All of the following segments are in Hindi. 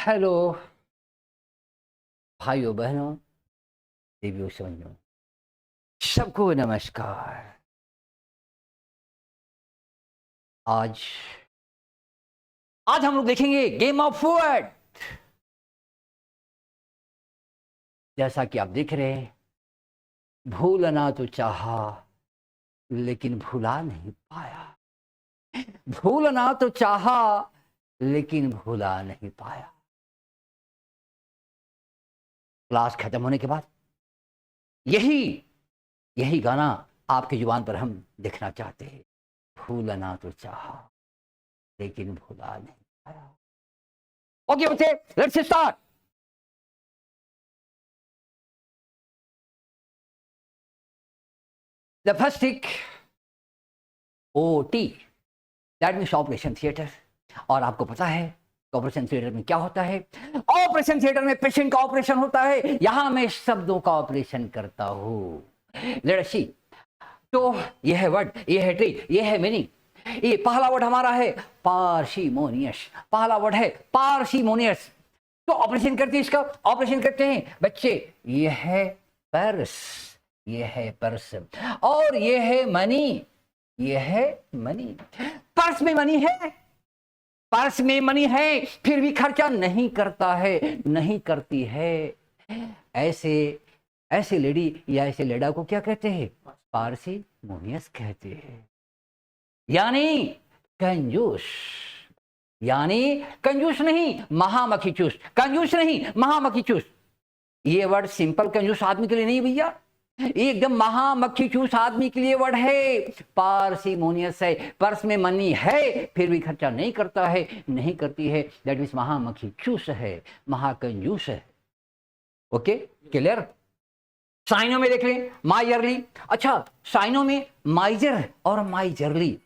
हेलो भाइयों बहनों, देवियों समझो, सबको नमस्कार। आज आज हम लोग देखेंगे गेम ऑफ वर्ड। जैसा कि आप देख रहे हैं, भूलना तो चाहा लेकिन भुला नहीं पाया। भूलना तो चाहा लेकिन भुला नहीं पाया। क्लास खत्म होने के बाद यही यही गाना आपकी जुबान पर हम देखना चाहते हैं। भूलना तो चाहा लेकिन भुला नहीं पाया। ओके बच्चे, let's start. The first tick OT, that means operation theatre. और आपको पता है ऑपरेशन थिएटर में क्या होता है? ऑपरेशन थिएटर में पेशेंट का ऑपरेशन होता है। यहां मैं शब्दों का ऑपरेशन करता हूं। Let's see. तो यह है वर्ड, यह है ट्री, यह है मीनिंग। ये पहला वर्ड हमारा है पार्सिमोनियस। पहला वर्ड है पार्सिमोनियस। तो ऑपरेशन करते हैं, इसका ऑपरेशन करते हैं बच्चे। यह है पर्स, यह है पर्स, और यह है मनी, यह है मनी। पर्स में मनी है, पर्स में मनी है, फिर भी खर्चा नहीं करता है, नहीं करती है। ऐसे ऐसे लेडी या ऐसे लेडा को क्या कहते हैं? पार्सिमोनियस कहते हैं, यानी कंजूस। यानी कंजूस नहीं, महामक्खी चूस। कंजूस नहीं, महामक्खी चूस। ये वर्ड सिंपल कंजूस आदमी के लिए नहीं भैया, एकदम महामक्खी चूस आदमी के लिए वर्ड है। पार्सिमोनियस है, पर्स में मनी है, फिर भी खर्चा नहीं करता है, नहीं करती है। दैट मीन्स महामक्खी चूस है, महाकंजूस है। Okay, clear? साइनों में देख लें, माइजरली। अच्छा, साइनों में माइजर और माइजरली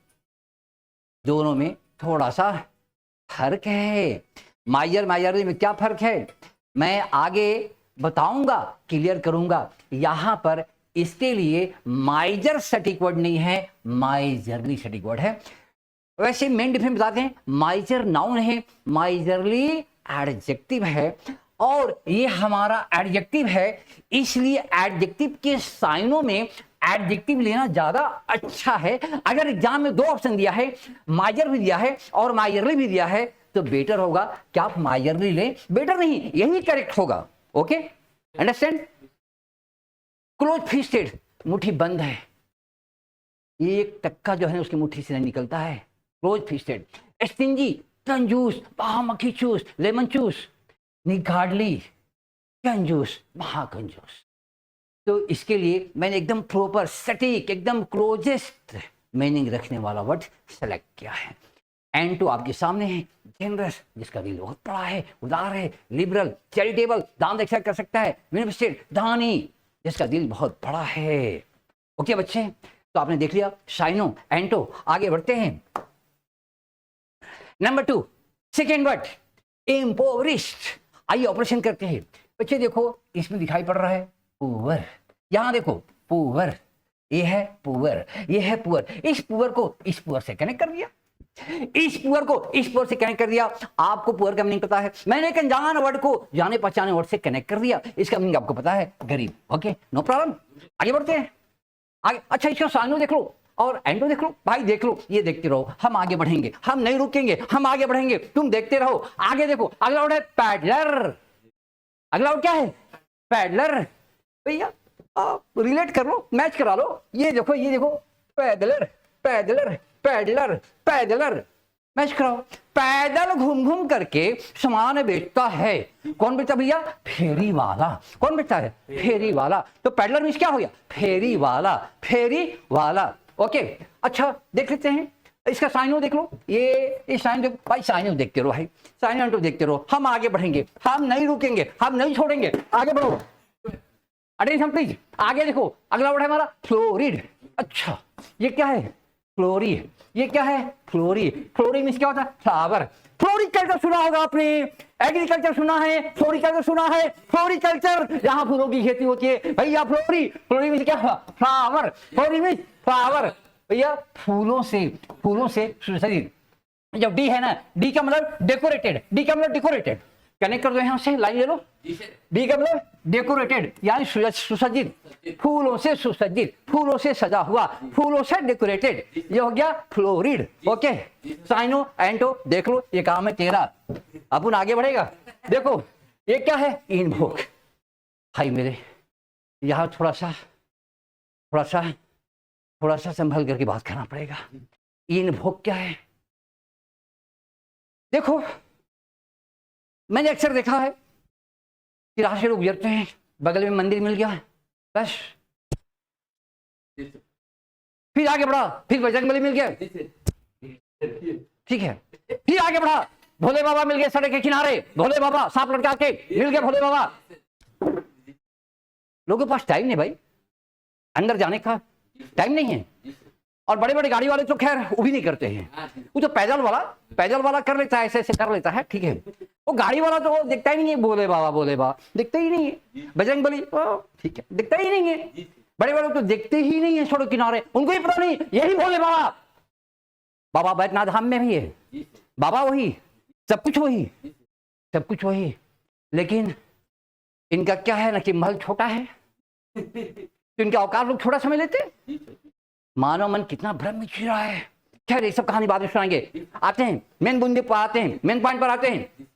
दोनों में थोड़ा सा फर्क है। माइजर माइजरली में क्या फर्क है मैं आगे बताऊंगा, क्लियर करूंगा। यहां पर इसके लिए माइजर सटीक वर्ड नहीं है, माइजरली सटीक वर्ड है। वैसे मेन डिफरेंस बताते हैं। माइजर नाउन है, माइजरली एडजेक्टिव है, और ये हमारा एडजेक्टिव है। इसलिए एडजेक्टिव के साइनों में एडजेक्टिव लेना ज्यादा अच्छा है। अगर एग्जाम में दो ऑप्शन दिया है, माइजर भी दिया है और माइजरली भी दिया है, तो बेटर होगा कि आप माइजरली लें। बेटर नहीं, यही करेक्ट होगा। Okay, understand? क्लोज फिस्टेड, मुट्ठी बंद है। ये एक टक्का जो है उसकी मुट्ठी से नहीं निकलता है। Close fisted. स्टिंजी, कंजूस, महामक्खी चूस, लेमन चूस। निगार्डली, कंजूस, महाकंजूस। तो इसके लिए मैंने एकदम प्रॉपर सटीक, एकदम क्लोजेस्ट मीनिंग रखने वाला वर्ड सेलेक्ट किया है। एंटो आपके सामने है, जेनरस, जिसका दिल बहुत बड़ा है, उदार है, लिबरल, चैरिटेबल, दान दक्षिणा कर सकता है, बेनिफिशियरी, दानी, जिसका दिल बहुत बड़ा है। ओके बच्चे, तो आपने देख लिया साइनो, एंटो। आगे बढ़ते हैं। Number 2, second word impoverished. आइए ऑपरेशन करते हैं। बच्चे देखो, इसमें दिखाई पड़ रहा है पुअर। यहां देखो पुअर, ये है पुअर, ये है पुअर। इस पुअर को इस पुअर से कनेक्ट कर दिया, इस पुअर को इस पुअर से कनेक्ट कर दिया। आपको पुअर का मीनिंग पता है, मैंने एक अनजान वर्ड को जाने पहचाने वर्ड से कनेक्ट कर दिया। इसका मीनिंग आपको पता है, गरीब। Okay, no problem. आगे बढ़ते हैं आगे। अच्छा, इसका साइनो देख लो और एंटो देख लो। भाई देख लो, ये देखते रहो, हम आगे बढ़ेंगे, हम नहीं रुकेंगे, हम आगे बढ़ेंगे, तुम देखते रहो। आगे देखो, अगला वर्ड है पैडलर। अगला वर्ड क्या है? पैडलर। भैया आप रिलेट कर लो, मैच करा लो। ये देखो, ये देखो, parallel, parallel, peddler, parallel, match कराओ। पैदल घूम घूम करके सामान बेचता है। कौन बेचता भैया? फेरी वाला। कौन बेचता है? फेरी वाला। तो पैडलर मींस क्या हो गया? फेरी वाला, फेरी वाला। ओके, अच्छा देख लेते हैं इसका साइनो देख लो। ये साइन देखो भाई, साइनो देखते रहो भाई, साइनो देखते रहो। हम आगे बढ़ेंगे, हम नहीं रुकेंगे, हम नहीं छोड़ेंगे, आगे बढ़ो। Attention please. आगे देखो, अगला वर्ड है हमारा फ्लोरिड। अच्छा, ये क्या है? फ्लोरी। ये क्या है? फ्लोरी। फ्लोरी मींस क्या होता है? फ्लावर। फ्लोरिकल्चर सुना होगा आपने, एग्रीकल्चर सुना है, फ्लोरिकल्चर सुना है। फ्लोरिकल्चर, जहां फूलों की खेती होती है भैया। फ्लोरी, फ्लोरी मींस क्या? फ्लावर। फ्लोरी मींस फ्लावर भैया, फूलों से, फूलों से शरीर। जब डी है ना, डी का मतलब डेकोरेटेड, डी का मतलब डेकोरेटेड। कनेक्ट कर दो यहाँ से, लाइन ले लो। डी का मतलब डेकोरेटेड, यानी सुसज्जित, फूलों से सुसज्जित, फूलों से सजा हुआ, फूलों से डेकोरेटेड, ये हो गया फ्लोरिड। ओके, साइनो एंटो, देख लो ये काम है तेरा। अपन आगे बढ़ेगा, देखो ये क्या है, इनवोक। भाई मेरे यहाँ थोड़ा सा संभल करके बात करना पड़ेगा। इनवोक क्या है? देखो मैंने अक्सर देखा है कि राह से लोग गुजरते हैं, बगल में मंदिर मिल गया, बस फिर आगे बढ़ा, फिर बजरंगबली मिल गया, ठीक है, फिर आगे बढ़ा, भोले बाबा मिल गए सड़क के किनारे, भोले बाबा सांप लटका के मिल गए भोले बाबा। लोगों के पास टाइम नहीं भाई, अंदर जाने का टाइम नहीं है। और बड़े बड़े गाड़ी वाले तो खैर वो भी नहीं करते हैं, वो तो पैदल वाला कर लेता है, ऐसे ऐसे कर लेता है, ठीक है। वो गाड़ी वाला तो दिखता ही नहीं है, भोले बाबा दिखते ही नहीं है, बजरंगबली ठीक है दिखता ही नहीं है, बड़े बड़े तो दिखते ही नहीं है सड़क किनारे, उनको ही पता नहीं यही भोले बाबा। बाबा बैद्यनाथ धाम में भी है, बाबा वही, सब कुछ वही, लेकिन इनका क्या है ना कि महल छोटा है, तो इनके औकात लोग छोटा समझ लेते। मानव मन कितना भ्रम में जी रहा है। खैर ये सब कहानी बाद में सुनाएंगे। आते हैं मेन बुंदे पर, आते हैं मेन पॉइंट पर, आते हैं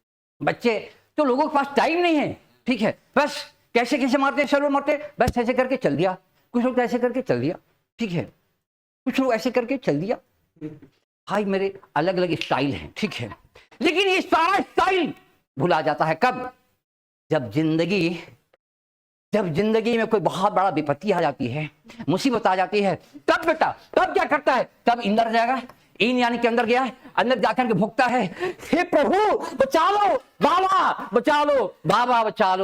बच्चे। तो लोगों के पास टाइम नहीं है, ठीक है, बस कैसे कैसे मारते हैं, सर्वर मारते, बस ऐसे करके चल दिया, कुछ लोग ऐसे करके चल दिया, ठीक है, कुछ लोग ऐसे करके चल दिया। भाई मेरे अलग अलग स्टाइल हैं, ठीक है, लेकिन ये सारा स्टाइल भुला जाता है कब? जब जिंदगी में कोई बहुत बड़ा विपत्ति आ जाती है, मुसीबत आ जाती है, तब बेटा तब क्या करता है? तब अंदर जाएगा, इन यानी के अंदर गया है, अंदर जाकर के भुगता है, हे प्रभु बचा लो, बाबा बचा लो, बाबा बचा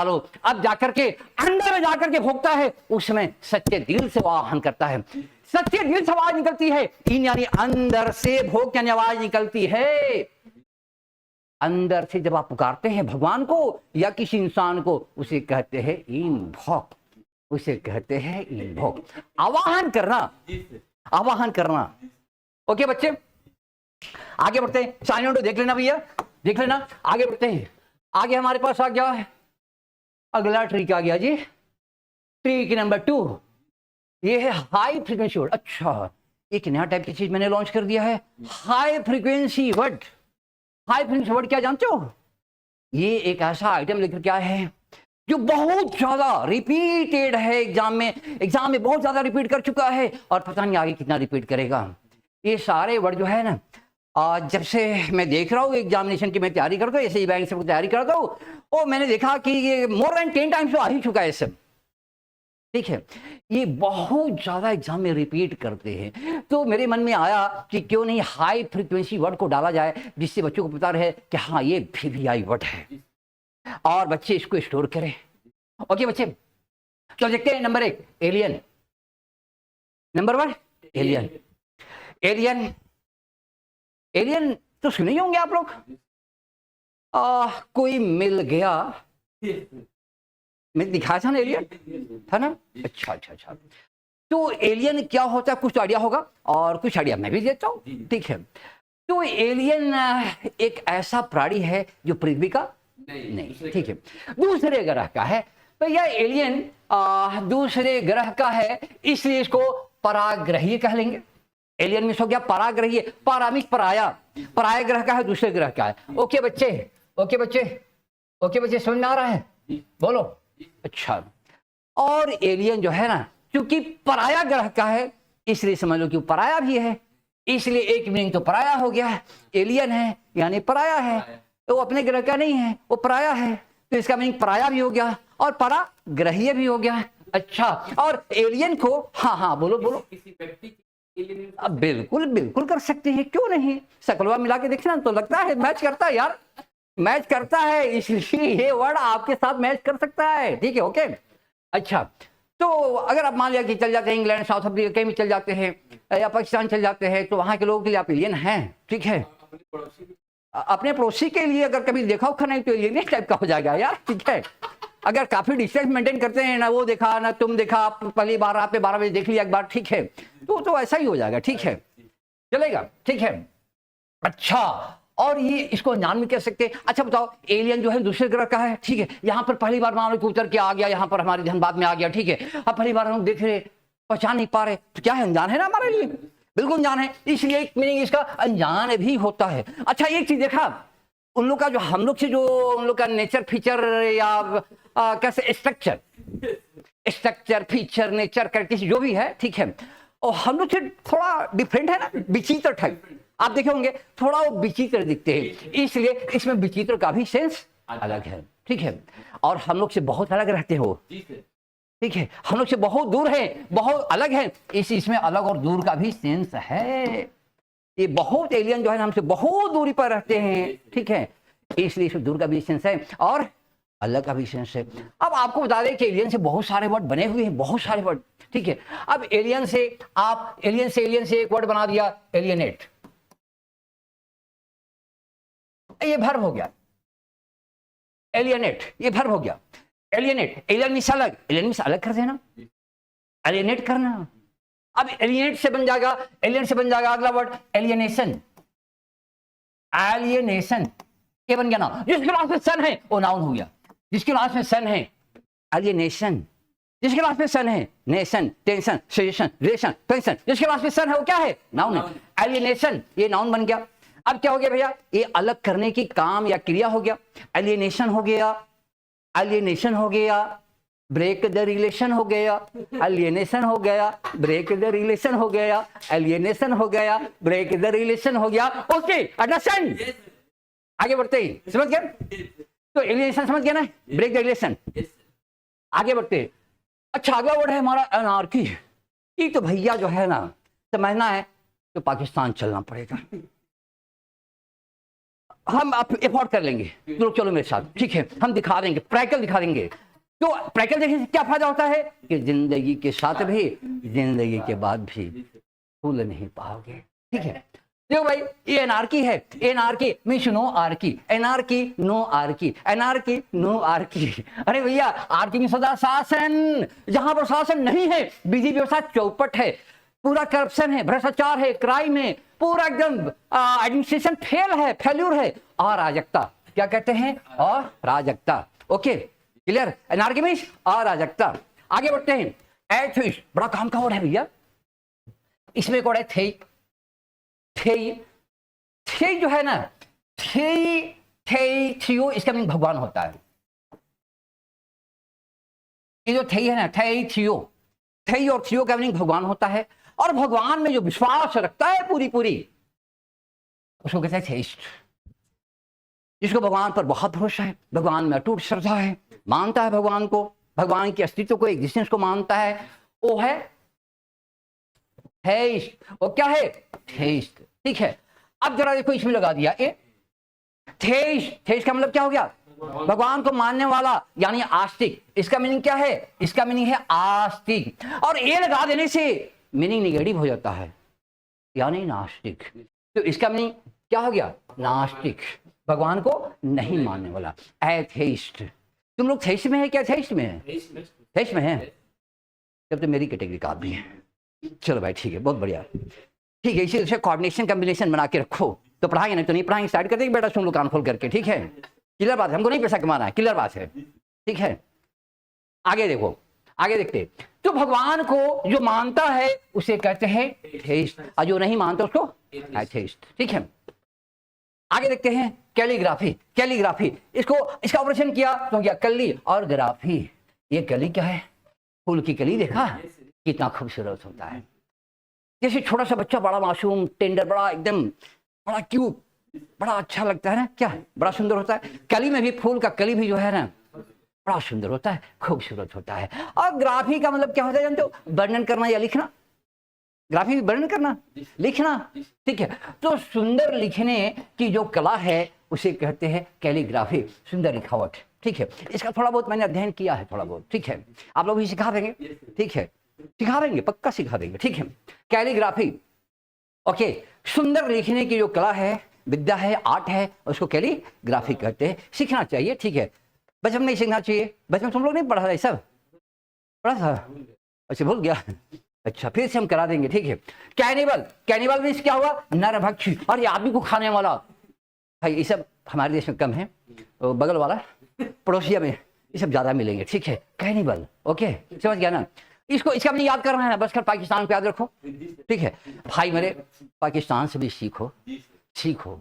लो। अब जाकर के अंदर में जाकर के भुगता है, उसमें सच्चे दिल से आह्वान करता है, सच्चे दिल से आवाज निकलती है, इन यानी अंदर से भोग यानी आवाज निकलती है। अंदर से जब आप पुकारते हैं भगवान को या किसी इंसान को, उसे कहते हैं इनवॉक, उसे कहते हैं इनवॉक, आवाहन करना। ओके बच्चे आगे बढ़ते हैं, साइलेंट देख लेना भैया, देख लेना, आगे बढ़ते हैं। आगे हमारे पास आ गया है अगला ट्रिक आ गया जी, ट्रिक नंबर 2, ये है हाई फ्रीक्वेंसी वर्ड। अच्छा, एक नया टाइप की चीज मैंने लॉन्च कर दिया है, high frequency word. High frequency word क्या जानते हो? ये एक ऐसा आइटम लेकर क्या है जो बहुत ज्यादा रिपीटेड है, एग्जाम में बहुत ज्यादा रिपीट कर चुका है और पता नहीं आगे कितना रिपीट करेगा। ये सारे वर्ड जो है ना, जब से मैं देख रहा हूँ एग्जामिनेशन की मैं तैयारी करता हूँ, ऐसे बैंक से तैयारी करता हूँ, और मैंने देखा कि ये मोर देन 10 टाइम्स तो आ ही चुका है सब, ठीक है, ये बहुत ज्यादा एग्जाम में रिपीट करते हैं। तो मेरे मन में आया कि क्यों नहीं हाई फ्रीक्वेंसी वर्ड को डाला जाए, जिससे बच्चों को पता रहे कि हाँ ये VVI वर्ड है और बच्चे इसको स्टोर करें। ओके बच्चे, तो देखते हैं नंबर 1 एलियन, नंबर 1 एलियन तो सुने ही होंगे आप लोग। कोई मिल गया, मैं दिखाया था ना एलियन, था ना? अच्छा। तो एलियन क्या होता है कुछ आइडिया होगा, और कुछ आइडिया मैं भी देता हूँ, ठीक है। तो एलियन एक ऐसा प्राणी है जो पृथ्वी का नहीं, ठीक है, दूसरे ग्रह का है। तो यह एलियन दूसरे ग्रह का है, इसलिए इसको पराग्रही कह लेंगे। एलियन में हो गया पराग्रही, परामिक पराया ग्रह का है, दूसरे ग्रह का है। ओके बच्चे समझ में आ रहा है? बोलो। अच्छा, और एलियन जो है ना, क्योंकि पराया ग्रह का है इसलिए समझ लो कि पराया भी है, इसलिए एक मीनिंग तो पराया हो गया, एलियन है यानी पराया है, तो वो अपने ग्रह का नहीं है, वो पराया है, तो इसका मीनिंग पराया भी हो गया और पराग्रहीय भी हो गया। अच्छा, और एलियन को हाँ बोलो किसी व्यक्ति अब बिल्कुल कर सकते हैं, क्यों नहीं, शकलवा मिला के देखना तो लगता है मैच करता है यार, मैच करता है, इसलिए ये वर्ड आपके साथ मैच कर सकता है, ठीक है। ओके, अच्छा, तो अगर आप मान लिया कि चल जाते हैं इंग्लैंड, साउथ अफ्रीका कहीं भी चल जाते हैं या पाकिस्तान चल जाते हैं, तो वहां के लोगों के लिए आप एलियन हैं, ठीक है। अपने पड़ोसी के लिए अगर कभी देखा उखा नहीं तो एलियन टाइप का हो जाएगा यार, ठीक है। अगर काफी डिस्टेंस मेंटेन करते हैं, ना वो देखा ना तुम देखा, पहली बार आपने 12 बजे देख लिया एक बार, ठीक है, तो ऐसा ही हो जाएगा, ठीक है, चलेगा, ठीक है। अच्छा, और ये इसको अनजान में कह सकते हैं। अच्छा बताओ, एलियन जो है दूसरे ग्रह का है, ठीक है, यहाँ पर पहली बार मान लो उतर के आ गया, यहाँ पर हमारे ध्यान बाद में आ गया, ठीक है, अब पहली बार हम देख रहे, पहचान नहीं पा रहे, तो क्या है, अनजान है ना हमारे लिए, बिल्कुल अनजान है, इसलिए एक मीनिंग इसका अनजान भी होता है। अच्छा एक चीज देखा, उन लोग का जो हम लोग से जो उन लोग का नेचर फीचर या कैसे स्ट्रक्चर फीचर नेचर कैरेक्टरिस्टिक जो भी है, ठीक है, और हम लोग से थोड़ा डिफरेंट है ना, विचित्र टाइप, आप देखे होंगे थोड़ा वो विचित्र दिखते हैं, इसलिए इसमें विचित्र का भी सेंस अलग है, ठीक है, और हम लोग से बहुत अलग रहते हो, ठीक है, हम लोग से बहुत दूर है, बहुत अलग है, इसमें अलग और दूर का भी सेंस है। ये बहुत एलियन जो है हमसे बहुत दूरी पर रहते हैं, ठीक है, इसलिए इसमें दूर का भी सेंस है और अलग का भी सेंस है। अब आपको बता दें कि एलियन से बहुत सारे वर्ड बने हुए हैं, बहुत सारे वर्ड, ठीक है, अब एलियन से आप एलियन से एक वर्ड बना दिया एलियनेट, ये भर्ब हो गया, एलियनेट ये भर्ब हो गया, एलियनेट, एलियन मींस अलग, एलियन मींस अलग कर देना, एलियनेट करना। अब एलियनेट से बन जाएगा, एलियन से बन जाएगा अगला वर्ड एलियनेशन, एलियनेशन ये बन गया ना, जिसके लास्ट में सन है वो नाउन हो गया, जिसके लास्ट में सन है एलियनेशन, जिसके लास्ट में सन है nation, tension, suggestion, relation, tension, जिसके लास्ट में सन है वो क्या है, नाउन है, एलियनेशन ये नाउन बन गया। अब क्या हो गया भैया, ये अलग करने की काम या क्रिया हो गया, एलियनेशन हो गया, एलियनेशन हो गया, ब्रेक द रिलेशन हो गया, एलियनेशन हो गया, ब्रेक द रिलेशन हो गया, एलियनेशन हो गया, ब्रेक द रिलेशन हो गया, ओके अंडरस्टैंड, आगे बढ़ते ही समझ गया, तो एलियनेशन समझ गया ना, ब्रेक द रिलेशन, आगे बढ़ते। अच्छा अगला वर्ड है हमारा अनार्की, ये तो भैया जो है ना समझना है तो पाकिस्तान चलना पड़ेगा, हम आप एफोर्ड कर लेंगे, चलो मेरे साथ, ठीक है, हम दिखा देंगे, प्रैक्टिकल दिखा देंगे। तो प्रैक्टिकल देखने से क्या फायदा होता है कि जिंदगी के साथ भी जिंदगी के बाद भी भूल नहीं पाओगे, ठीक है। देखो भाई ये एनार्की है, anarchy means no archy, anarchy no archy, anarchy no archy, अरे भैया आर्की में सदा शासन, जहां पर शासन नहीं है, विधि व्यवस्था चौपट है, पूरा करप्शन है, भ्रष्टाचार है, क्राइम है, पूरा एकदम एडमिनिस्ट्रेशन फेल है, फेल्यूर है, अराजकता, क्या कहते हैं अराजकता, ओके क्लियर, एनार्की मींस अराजकता। आगे बढ़ते हैं, एथिस्ट बड़ा काम का वर्ड है भैया, इसमें एक वर्ड है थेई, थेई, थेई जो है ना, थेई थेई थियो, इसका मीनिंग भगवान होता है, ये जो थेई है ना, थेई थियो, थेई और थियो का मीनिंग भगवान होता है, और भगवान में जो विश्वास रखता है पूरी पूरी उसको कहते हैं थेइस्ट, जिसको भगवान पर बहुत भरोसा है, भगवान में अटूट श्रद्धा है, मानता है भगवान को, भगवान के अस्तित्व को, एग्जिस्टेंस को मानता है, वो है थेइस्ट, वो क्या है थेइस्ट, ठीक है। अब जरा देखो इसमें लगा दिया ए थेइस्ट, थेइस्ट का मतलब क्या हो गया, भगवान को मानने वाला यानी आस्तिक, इसका मीनिंग क्या है, इसका मीनिंग है आस्तिक, और ये लगा देने से मीनिंग निगेटिव हो जाता है यानी नास्तिक, तो इसका मीनिंग क्या हो गया नास्तिक, भगवान को नहीं मानने वाला, एथेइस्ट। तुम लोग थेइस्ट में है क्या, थेइस्ट में है, थेइस्ट में है, तब तो मेरी कैटेगरी का आदमी है, चलो भाई ठीक है, बहुत बढ़िया, ठीक है, इसे कोऑर्डिनेशन कॉम्बिनेशन बना के रखो, तो पढ़ाएंगे नहीं तो नहीं पढ़ाएंगे, स्टार्ट कर देंगे बेटा, सुन लो कान खोल करके, ठीक है, क्लियर बात है, हमको नहीं पैसा कमाना है, क्लियर बात है, ठीक है। आगे देखो, आगे देखते, तो भगवान को जो मानता है उसे कहते हैं थेइस्ट, और जो नहीं मानता उसको एथेइस्ट, ठीक है। आगे देखते हैं कैलीग्राफी, कैलीग्राफी इसको इसका ऑपरेशन किया तो गया कली और ग्राफी, ये कली क्या है, फूल की कली, देखा कितना खूबसूरत होता है, जैसे छोटा सा बच्चा बड़ा मासूम टेंडर, बड़ा एकदम बड़ा क्यूट, बड़ा अच्छा लगता है ना, क्या बड़ा सुंदर होता है, कली में भी फूल का कली भी जो है ना बड़ा सुंदर होता है, खूबसूरत होता है। और ग्राफी का मतलब क्या होता है जानते हो, वर्णन करना या लिखना, ग्राफी वर्णन करना लिखना, ठीक है, तो सुंदर लिखने की जो कला है उसे कहते हैं कैलीग्राफी, सुंदर लिखावट, ठीक है। इसका थोड़ा बहुत मैंने अध्ययन किया है, थोड़ा बहुत, ठीक है, आप लोग भी सिखा देंगे, ठीक है, सिखा देंगे, पक्का सिखा देंगे, ठीक है, कैलीग्राफी, ओके, सुंदर लिखने की जो कला है, विद्या है, आर्ट है, उसको कैलीग्राफी कहते हैं, सीखना चाहिए, ठीक है, बचपन में सीखना चाहिए, बचपन तुम लोग नहीं पढ़ा था ये सब, पढ़ा था, अच्छा भूल गया, अच्छा फिर से हम करा देंगे, ठीक है। कैनिबल, कैनिबल मींस क्या हुआ, नरभक्षी, और ये आदमी को खाने वाला, भाई ये सब हमारे देश में कम है, तो बगल वाला पड़ोसिया में ये सब ज़्यादा मिलेंगे, ठीक है, कैनिबल। ओके, समझ गया ना? इसको इसका अपनी याद करना है, बस कर पाकिस्तान को याद रखो, ठीक है भाई मेरे, पाकिस्तान से भी सीखो, सीखो।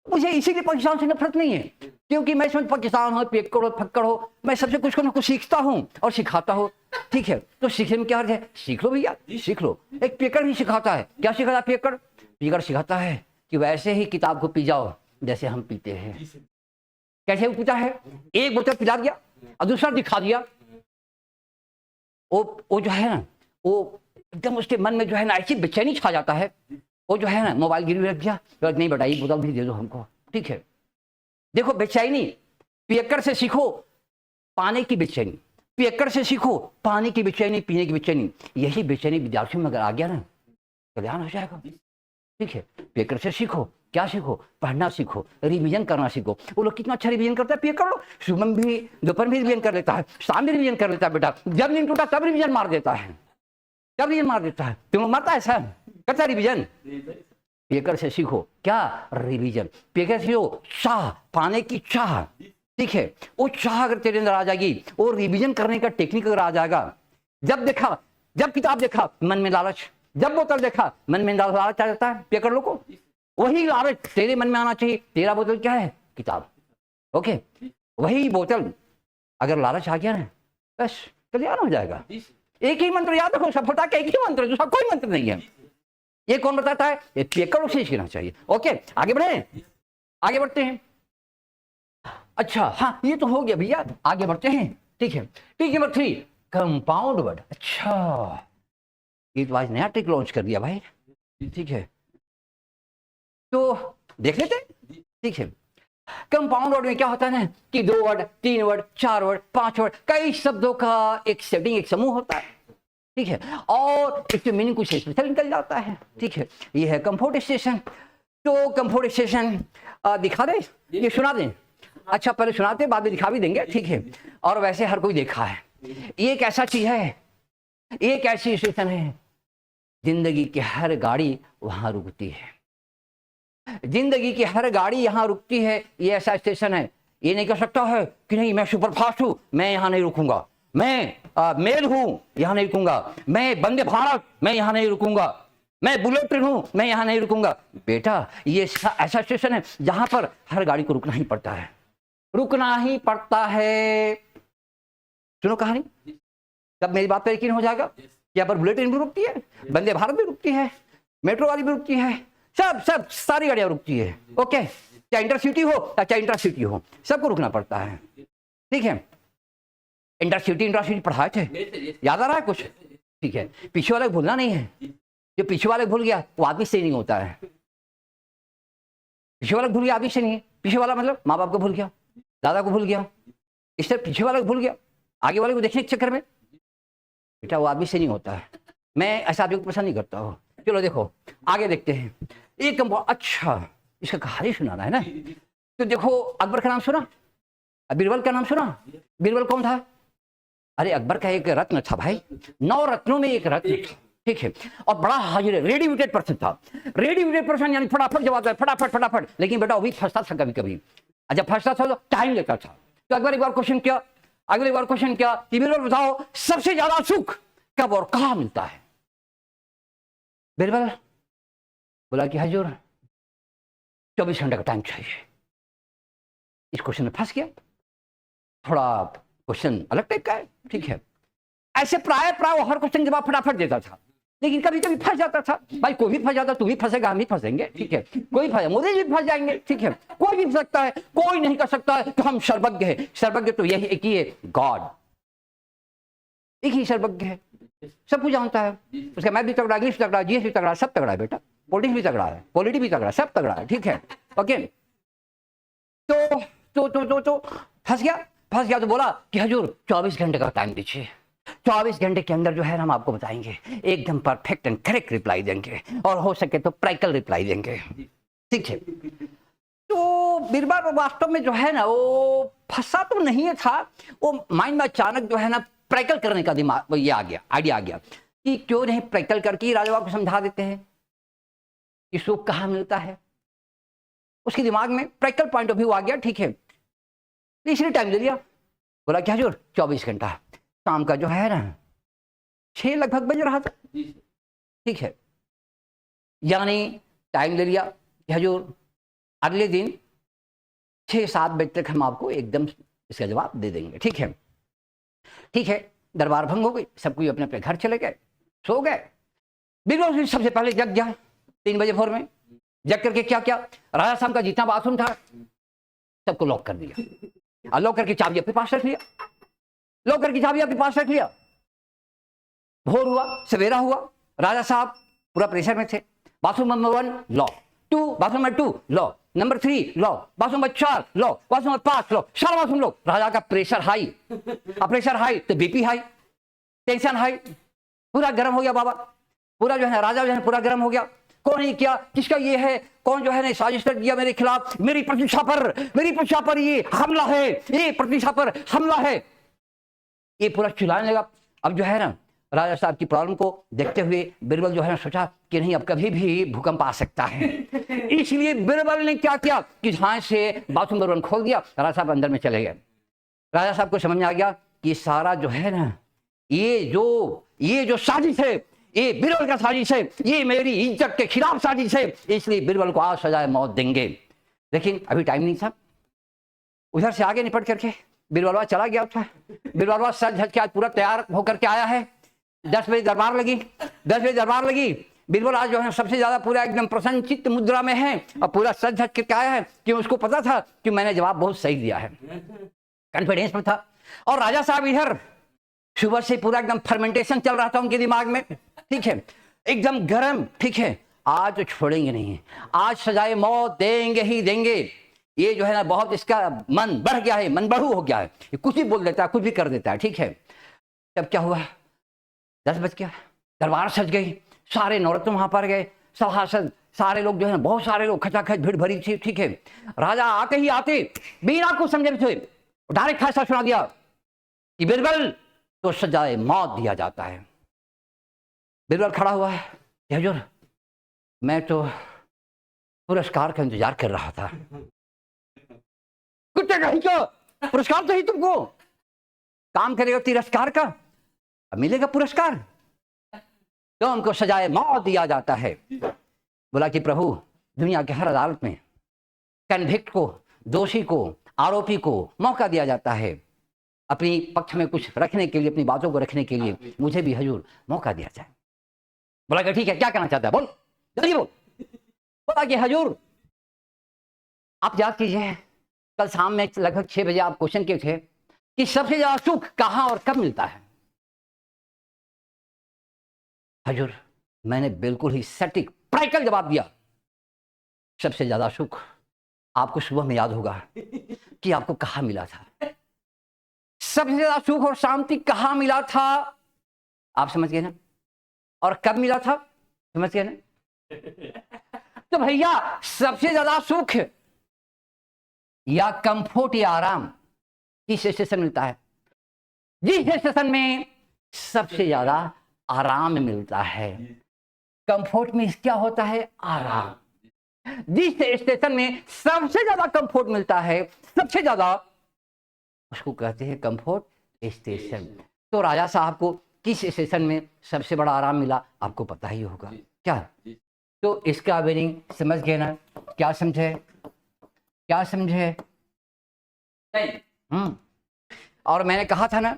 मुझे इसीलिए पाकिस्तान से नफरत नहीं है, क्योंकि मैं इसमें पाकिस्तान हो, पेक्कड़ हो, फक्कड़ हो, मैं सबसे कुछ ना कुछ सीखता हूँ और सिखाता हूँ, ठीक है। तो सीखने में क्या अर्थ है? सीख लो भैया, सीख लो। एक पेक्कड़ भी सिखाता है, क्या सिखाता है पेक्कड़? पेक्कड़ सिखाता है कि वैसे ही किताब को पी जाओ जैसे हम पीते हैं। कैसे वो पीता है? एक बोतल पिला दिया और दूसरा दिखा दिया, वो जो है ना, वो एकदम उसके मन में जो है ना ऐसी बेचैनी छा जाता है, वो जो है ना मोबाइल गिरवी रख दिया, तो नहीं बेटा ये बोतल भी दे दो हमको, ठीक है। देखो बेचैनी, पियक्कड़ से सीखो पाने की बेचैनी, पियक्कड़ से सीखो पानी की बेचैनी, पीने की बेचैनी। यही बेचैनी विद्यार्थियों में अगर आ गया ना, कल्याण हो जाएगा, ठीक है। पियक्कड़ से सीखो, क्या सीखो? पढ़ना सीखो, रिवीजन करना सीखो। वो लोग कितना अच्छा रिवीजन करता है पियक्कड़ लोग, सुबह भी दोपहर भी रिवीजन कर लेता है, शाम भी रिवीजन कर लेता है बेटा, जब नींद टूटा तब रिवीजन मार देता है, तब रिवीजन मार देता है। तुम मारता है सर, करता रिवीजन। पियक्कड़ से सीखो क्या? रिवीजन। पियक्कड़ से सीखो चाह, पाने की चाह, ठीक है। वो चाह अगर तेरे अंदर आ जाएगी, वो रिवीजन करने का टेक्निक अगर आ जाएगा, जब देखा, जब किताब देखा मन में लालच, जब बोतल देखा मन में लालच आ जाता है पियक्कड़ लोग को। वही लालच तेरे मन में आना चाहिए। तेरा बोतल क्या है? किताब, ओके। वही बोतल अगर लालच आ गया ना, बस कल्याण हो जाएगा। एक ही मंत्र याद रखो, सफलता का एक ही मंत्र, दूसरा कोई मंत्र नहीं है। ये कौन बताता है? ये पियक्कड़ से सीखना चाहिए। ओके, आगे बढ़े, आगे बढ़ते हैं। अच्छा हाँ, ये तो हो गया भैया, आगे बढ़ते हैं, ठीक है। Trick number 3, compound word. अच्छा, ये तो आज नया ट्रिक लॉन्च कर दिया भाई, ठीक है। तो देख लेते हैं, ठीक है। कंपाउंड वर्ड में क्या होता है ना कि 2 वर्ड, 3 वर्ड, 4 वर्ड, 5 वर्ड, कई शब्दों का एक सेटिंग, एक समूह होता है, ठीक है। और इसके मीनिंग कुछ स्पेशल निकल जाता है, ठीक है। ये है कंफर्ट स्टेशन। तो कंफर्ट स्टेशन दिखा दे, ये सुना दें? अच्छा पहले सुनाते, बाद में दिखा भी देंगे, ठीक है। और वैसे हर कोई देखा है, ये एक ऐसा चीज है, एक ऐसी स्टेशन है, जिंदगी की हर गाड़ी वहां रुकती है, जिंदगी की हर गाड़ी यहां रुकती है। ये ऐसा स्टेशन है, ये नहीं कह सकता है कि नहीं मैं सुपरफास्ट हूं, मैं यहां नहीं रुकूंगा, मैं मेल हूं, यहां नहीं रुकूंगा, मैं वंदे भारत, मैं यहां नहीं रुकूंगा, मैं बुलेट ट्रेन हूं, मैं यहां नहीं रुकूंगा। बेटा ये ऐसा स्टेशन है जहां पर हर गाड़ी को रुकना ही पड़ता है, रुकना ही पड़ता है। सुनो कहानी, तब मेरी बात पर यकीन हो जाएगा। यहाँ पर बुलेट ट्रेन भी रुकती है, वंदे भारत भी रुकती है, मेट्रो वाली भी रुकती है, सब सब सारी गाड़ियां रुकती है, ओके। चाहे इंटरसिटी हो या चाहे इंटरसिटी हो, सबको रुकना पड़ता है, ठीक है। इंटरसिटी पढ़ाए थे, याद आ रहा है कुछ? ठीक है, पीछे वाले को भूलना नहीं है, जो पीछे वाले भूल गया वो आदमी से नहीं होता है। पीछे वाला भूल गया आदमी से नहीं है, पीछे वाला मतलब माँ बाप को भूल गया, दादा को भूल गया, इस तरह पीछे वाले को भूल गया, आगे वाले को देखने के चक्कर में, बेटा वो आदमी से नहीं होता है। मैं ऐसा आदमी को पसंद नहीं करता हूँ। चलो देखो आगे देखते हैं। एक अच्छा इसका कहानी सुनाना है ना, तो देखो अकबर का नाम सुना, बीरबल का नाम सुना? बीरबल कौन था? अरे अकबर का एक रत्न था भाई, 9 रत्नों में एक रत्न था, ठीक है। और बड़ा हाजिर रेडिमेटेड पर्सन था, रेडिमेटेड पर्सन यानी फटाफट जवाब, फटाफट फटाफट। लेकिन बेटा वो भी फंसता था कभी कभी, जब फंसता था तो टाइम लेता था। तो अकबर एक बार क्वेश्चन किया, अगली बार क्वेश्चन किया कि बीरबल बताओ सबसे ज्यादा सुख कब और कहां मिलता है? बीरबल बोला कि हजूर 24 घंटे का टाइम चाहिए। इस क्वेश्चन में फंस गया, थोड़ा क्वेश्चन अलग टाइप का है, ठीक है। ऐसे प्राय हर क्वेश्चन जवाब फटाफट देता था, लेकिन कभी कभी फंस जाता था। भाई कोई भी फंस जाता, तू भी फंसेगा, हम भी फंसेंगे, ठीक है। कोई फंसे, मोदी जी भी फंस जाएंगे, ठीक है। कोई भी फंस सकता है, कोई नहीं कर सकता है। तो हम सर्वज्ञ है, सर्वज्ञ तो यही एक ही है, गॉड एक ही सर्वज्ञ है, सब कुछ जानता है। उसका मैथ भी तगड़ा, इंग्लिश भी तगड़ा, जीएस भी तगड़ा, सब तगड़ा है बेटा, पॉलिटिक्स भी तगड़ा है, पॉलिटी भी तगड़ा, सब तगड़ा है, ठीक है, ओके। तो फंस गया तो बोला कि हजूर 24 घंटे का टाइम दीजिए, 24 घंटे के अंदर जो है हम आपको बताएंगे, एकदम परफेक्ट एंड करेक्ट रिप्लाई देंगे, और हो सके तो प्रैक्टिकल रिप्लाई देंगे, ठीक है। तो बीरबल वास्तव में जो है ना वो फंसा तो नहीं था, वो माइंड में अचानक जो है ना प्रैक्टिकल करने का दिमाग ये आ गया, आइडिया आ गया कि क्यों नहीं प्रैक्टिकल करके राजा को समझा देते हैं कि सुख कहाँ मिलता है। उसके दिमाग में प्रैक्टिकल पॉइंट ऑफ व्यू आ गया, ठीक है, तीसरी टाइम ले लिया, बोला कि हजूर 24 घंटा, शाम का जो है ना 6 लगभग बज रहा था, ठीक है, यानी टाइम ले लिया कि हजूर अगले दिन 6-7 बजे तक हम आपको एकदम इसका जवाब दे देंगे, ठीक है। ठीक है, दरबार भंग हो गई, सब कोई अपने अपने घर चले गए, सो गए। बिरबल सबसे पहले जग गया 3 बजे भोर में, जग करके क्या किया, राजा साहब का जितना बाथरूम था सबको लॉक कर दिया और लॉकर की चाबी अपने पास रख लिया, लॉकर की चाबी अपने पास रख लिया। भोर हुआ, सवेरा हुआ, राजा साहब पूरा प्रेशर में थे। Bathroom number 1 lock, 2 bathroom number 2 lock, number 3 lock, bathroom number 4 lock, bathroom number 5 lock, सारा बाथरूम लॉक। राजा का प्रेशर हाई, अब प्रेशर हाई तो बीपी हाई, टेंशन हाई, पूरा गर्म हो गया बाबा, पूरा जो है राजा जो है पूरा गर्म हो गया। कौन ही किया, किसका ये है, कौन जो है ने साजिश कर दिया मेरे खिलाफ, मेरी प्रतिष्ठा पर ये हमला है, ये प्रतिष्ठा पर हमला है, ये पूरा चिल्लाने लगा। अब जो है ना राजा साहब की प्रॉब्लम को देखते हुए बिरबल जो है ना सोचा कि नहीं अब कभी भी भूकंप आ सकता है, इसलिए बिरबल ने क्या किया कि झांझ से बाथरूम नंबर 1 खोल दिया, राजा साहब अंदर में चले गए। राजा साहब को समझ में आ गया कि सारा जो है ना ये जो साजिश है, ये बिरबल का साजिश है, ये मेरी इज्जत के खिलाफ साजिश है, इसलिए बिरबल को आज सजाए मौत देंगे। लेकिन अभी टाइम नहीं था, उधर से आगे निपट करके बिरबलवा चला गया था। बिरबलवा सज धज के आज पूरा तैयार होकर के आया है। 10 बजे दरबार लगी। बिरबल आज जो है सबसे ज्यादा पूरा एकदम प्रसन्नचित्त मुद्रा में है और पूरा सज धज करके आया है कि उसको पता था कि मैंने जवाब बहुत सही दिया है, कॉन्फिडेंस में था। और राजा साहब इधर सुबह से पूरा एकदम फर्मेंटेशन चल रहा था उनके दिमाग में, ठीक है, एकदम गर्म, ठीक है, आज तो छोड़ेंगे नहीं, आज सजाए मौत देंगे ही देंगे। ये जो है ना बहुत इसका मन बढ़ गया है, मन बढ़ू हो गया है, ये कुछ भी बोल देता है, कुछ भी कर देता है, ठीक है। तब क्या हुआ, 10 बज गया, दरबार सज गई, सारे नौरत्न वहां पर गए, सभासद सारे लोग जो है बहुत सारे लोग, खचाखच भीड़ भरी थी, ठीक है। राजा आते ही आते बिना कुछ समझे डायरेक्ट फैसला सुना दिया कि बिरबल तो सजाए मौत दिया जाता है। बिरबल खड़ा हुआ है, हजूर मैं तो पुरस्कार का इंतजार कर रहा था। कुत्ते का ही क्यों, पुरस्कार चाहिए तुमको, काम करेगा तिरस्कार का, अब मिलेगा पुरस्कार, तो हमको सजाए मौत दिया जाता है। बोला कि प्रभु दुनिया के हर अदालत में कन्विक्ट को, दोषी को, आरोपी को मौका दिया जाता है अपनी पक्ष में कुछ रखने के लिए, अपनी बातों को रखने के लिए, मुझे भी हजूर मौका दिया जाए। बोला कि ठीक है, क्या करना चाहता है बोल, जल्दी बोल। बोला कि हजूर आप याद कीजिए कल शाम में लगभग 6 बजे आप क्वेश्चन किए थे कि सबसे ज्यादा सुख कहां और कब मिलता है। हजूर मैंने बिल्कुल ही सटीक प्रैक्टिकल जवाब दिया, सबसे ज्यादा सुख आपको सुबह में याद होगा कि आपको कहां मिला था, सबसे ज्यादा सुख और शांति कहां मिला था, आप समझ गए ना, और कब मिला था, समझ गए ना। तो भैया सबसे ज्यादा सुख या कंफर्ट या आराम किस स्टेशन मिलता है, जिस स्टेशन में सबसे ज्यादा आराम मिलता है। कंफर्ट में क्या होता है, आराम। जिस स्टेशन में सबसे ज्यादा कंफर्ट मिलता है, सबसे ज्यादा, उसको कहते हैं कंफर्ट स्टेशन। तो राजा साहब को किस स्टेशन में सबसे बड़ा आराम मिला आपको पता ही होगा क्या। तो इसका मीनिंग समझ गए ना, क्या समझे, क्या समझे। और मैंने कहा था ना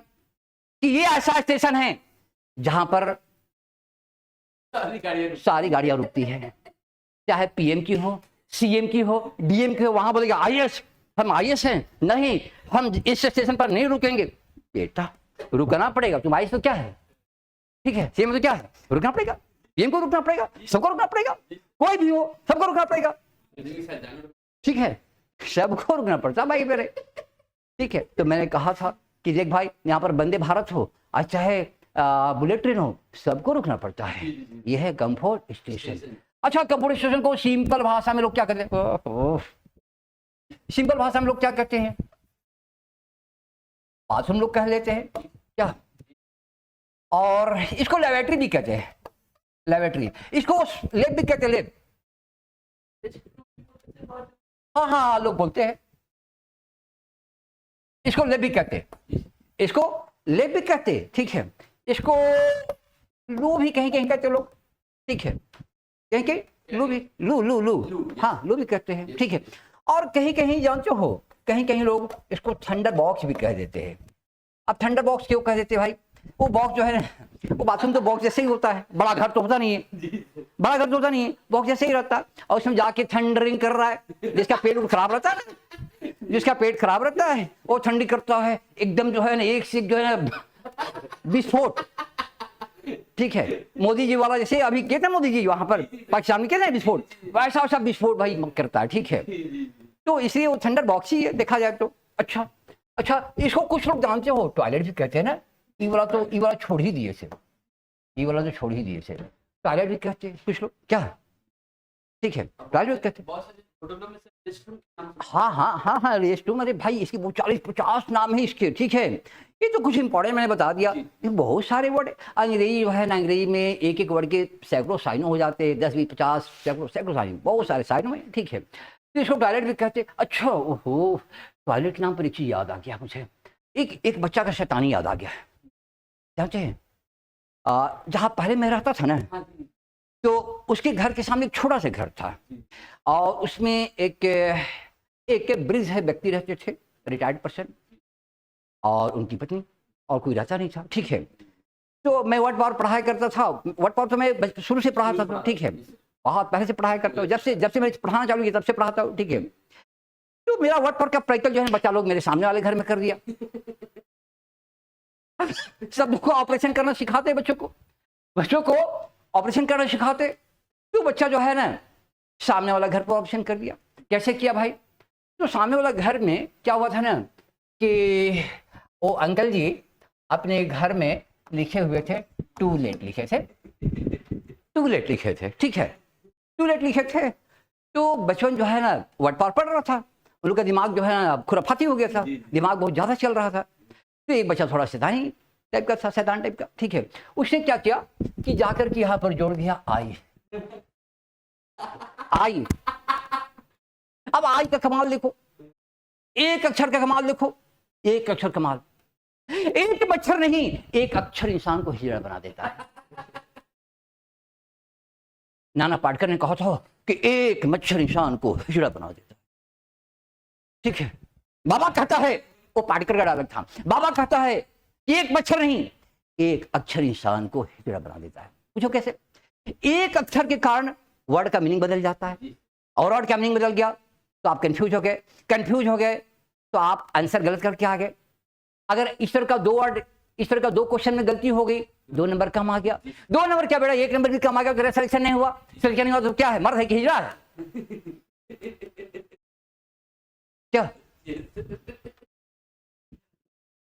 कि ये ऐसा स्टेशन है जहां पर सारी गाड़ियां रुकती है, चाहे पीएम की हो, सीएम की हो, डीएम की हो। वहां बोलेगा आईएएस, हम आईएएस हैं, नहीं हम इस स्टेशन पर नहीं रुकेंगे। बेटा रुकना पड़ेगा, तुम आईएएस तो क्या है, ठीक है, सीएम तो क्या है, रुकना पड़ेगा, पीएम को रुकना पड़ेगा, सबको रुकना पड़ेगा, कोई भी हो सबको रुकना पड़ेगा, ठीक है, सबको रुकना पड़ता भाई मेरे, ठीक है। तो मैंने कहा था कि देख भाई यहाँ पर वंदे भारत हो और चाहे बुलेट ट्रेन हो, सबको रुकना पड़ता है, यह है कंफर्ट स्टेशन। अच्छा, कंफर्ट स्टेशन को सिंपल भाषा में लोग क्या कहते हैं, सिंपल भाषा में लोग क्या कहते हैं, बाथरूम लोग कह लेते हैं क्या, और इसको लेबोरेटरी भी कहते हैं, लेबोरेटरी, इसको लेब भी कहते हैं, लेब, हाँ हाँ लोग बोलते हैं, इसको लेप भी कहते हैं, इसको लेप भी कहते हैं, ठीक है। इसको लू भी कहीं कहीं कहते लोग, ठीक है, कहीं कहीं लू भी, लू लू लू, हाँ लू भी कहते हैं, ठीक है। और कहीं कहीं जानते हो, कहीं कहीं लोग इसको थंडर बॉक्स भी कह देते हैं। अब थंडर बॉक्स क्यों कह देते हैं भाई? वो बॉक्स जो है ना, वो बाथरूम तो बॉक्स जैसे ही होता है, बड़ा घर तो होता नहीं है, बड़ा घर तो होता नहीं है, बॉक्स जैसे ही रहता है, और उसमें जाके थंडरिंग कर रहा है। जिसका पेट खराब रहता है ना, जिसका पेट खराब रहता है वो ठंडी करता है एकदम, जो है ना एक से एक जो है ना विस्फोट, ठीक है। मोदी जी वाला जैसे अभी कहते हैं, मोदी जी वहां पर पाकिस्तान में कहते हैं विस्फोट, वैसा वैसा विस्फोट भाई करता है, ठीक है। तो इसलिए वो थंडर बॉक्स ही है देखा जाए तो। अच्छा अच्छा, इसको कुछ लोग जानते हो टॉयलेट भी कहते हैं ना, ये वाला छोड़ ही दिए से, ये वाला तो छोड़ ही दिए से, टॉयलेट भी कहते हैं कुछ लोग, क्या ठीक है, टॉयलेट कहते हैं। हाँ हाँ हाँ हाँ, रेस्ट रूम, अरे भाई इसके वो 40-50 नाम है इसके, ठीक है। ये तो कुछ इंपॉर्टेंट मैंने बता दिया, ये बहुत सारे वर्ड। अंग्रेजी जो है ना, अंग्रेजी में एक एक वर्ड के सैकड़ों साइनों हो जाते हैं, 10 20 50 सैकड़ों साइन, बहुत सारे साइनों में, ठीक है। तो इसको टॉयलेट भी कहते हैं। अच्छा ओहो, टॉयलेट के नाम पर एक चीज याद आ गया मुझे, एक बच्चा का शैतानी याद आ गया। जानते हैं, जहाँ पहले मैं रहता था ना, तो उसके घर के सामने एक छोटा सा घर था, और उसमें एक ब्रिज है व्यक्ति रहते थे, रिटायर्ड पर्सन, और उनकी पत्नी, और कोई रहता नहीं था, ठीक है। तो मैं वर्ड पावर पढ़ाई करता था, वर्ड पावर तो मैं शुरू से पढ़ाता था, ठीक है, बहुत पहले से पढ़ाई करता हूँ, जब से मैं पढ़ाना चालू किया तब से पढ़ाता हूँ, ठीक है। तो मेरा वर्ड पावर का प्रैक्टिकल जो है बच्चा लोग मेरे सामने वाले घर में कर दिया। सबको ऑपरेशन करना सिखाते बच्चों को ऑपरेशन करना सिखाते। तो बच्चा जो है ना, सामने वाला घर पर ऑपरेशन कर दिया। कैसे किया भाई? तो सामने वाला घर में क्या हुआ था ना, कि वो अंकल जी अपने घर में लिखे हुए थे टू लेट, लिखे थे टू लेट, लिखे थे, ठीक है, टू लेट लिखे थे। तो बचपन जो है ना वर्ड पावर पढ़ रहा था, उन लोग का दिमाग जो है ना खुराफाती हो गया था, दिमाग बहुत ज्यादा चल रहा था। तो एक बच्चा थोड़ा शैतानी टाइप का था, शैतान टाइप का, ठीक है। उसने क्या किया कि जाकर के यहाँ पर जोड़ दिया आई, आई। अब आई का कमाल देखो, एक अक्षर का कमाल देखो, एक अक्षर कमाल, एक मच्छर नहीं, एक अक्षर इंसान को हिजड़ा बना देता है। नाना पाटेकर ने कहा था कि एक मच्छर इंसान को हिजड़ा बना देता है, ठीक है। बाबा कहता है, वो पाटेकर का डायलॉग था, बाबा कहता है एक मच्छर नहीं, एक अक्षर इंसान को हिजड़ा बना देता है। पूछो कैसे? एक अक्षर के कारण वर्ड का मीनिंग बदल जाता है, और वर्ड का मीनिंग बदल गया तो आप कंफ्यूज हो गए तो आप आंसर गलत करके आ गए। अगर ईश्वर का दो क्वेश्चन में गलती हो गई, 2 नंबर कम आ गया। 2 नंबर क्या बेटा, 1 नंबर भी कम आ गया, तेरा सिलेक्शन नहीं हुआ। सिलेक्शन नहीं हुआ तो क्या है, मर्द है कि हिजड़ा है? क्या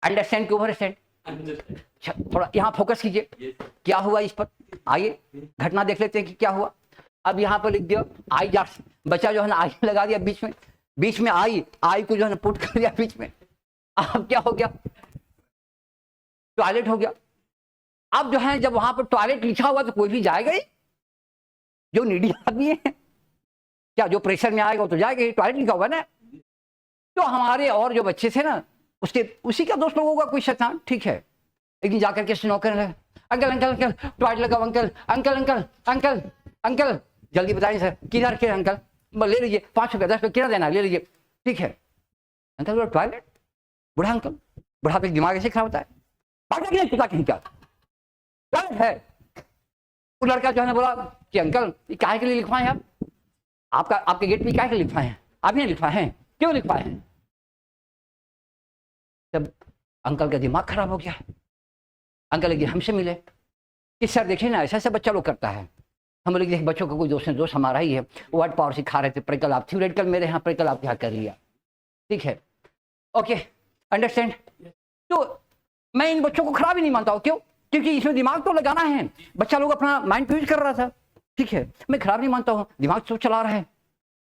अंडरस्टैंड कि ओवरस्टैंड? थोड़ा यहाँ फोकस कीजिए, क्या हुआ इस पर। आइए घटना देख लेते हैं कि क्या हुआ। अब यहाँ पर लिख दिया आई, जा बच्चा जो है ना आई लगा दिया बीच में आई को जो है ना पुट कर दिया बीच में। अब क्या हो गया, टॉयलेट हो गया। अब जो है जब वहां पर टॉयलेट लिखा हुआ तो कोई भी जाएगा ही, जो नीडी आदमी है, क्या जो प्रेशर में आएगा तो जाएगा ही, टॉयलेट लिखा हुआ ना। तो हमारे और जो बच्चे थे ना, उसी का दोस्त लोगों का कोई शैतान, ठीक है। एक दिन जाकर के स्नो करने लगे, अंकल अंकल अंकल टॉयलेट लगाओ, uncle uncle uncle uncle uncle जल्दी बताइए सर किधर के अंकल, ले लीजिए 5 रुपया 10 रुपया कितना देना, ले लीजिए, ठीक है। अंकल टॉयलेट, बूढ़ा अंकल, बुढ़ापे दिमाग ऐसे खराब होता है, कहीं का टॉयलेट है। वो लड़का जो है ना बोला कि अंकल ये काहे के लिए लिखवाए आप, आपके गेट पे काहे के लिए लिखवाए हैं, आप ही लिखवाए हैं, क्यों लिखवाए हैं? तब अंकल का दिमाग खराब हो गया। अंकल एक दिन हमसे मिले कि सर देखिए ना, ऐसा बच्चा लोग करता है। हम बोले कि बच्चों का कोई दोस्त हमारा ही है, वर्ड पावर सिखा रहे थे, प्रैक्टिकल आप थ्योरेटिकल मेरे यहाँ, प्रैक्टिकल आप यहाँ कर लिया, ठीक है, ओके अंडरस्टैंड। तो मैं इन बच्चों को खराब ही नहीं मानता हूँ, क्यों? क्योंकि इसमें दिमाग तो लगाना है, बच्चा लोग अपना माइंड यूज कर रहा था, ठीक है। मैं खराब नहीं मानता हूँ, दिमाग तो चला रहा है,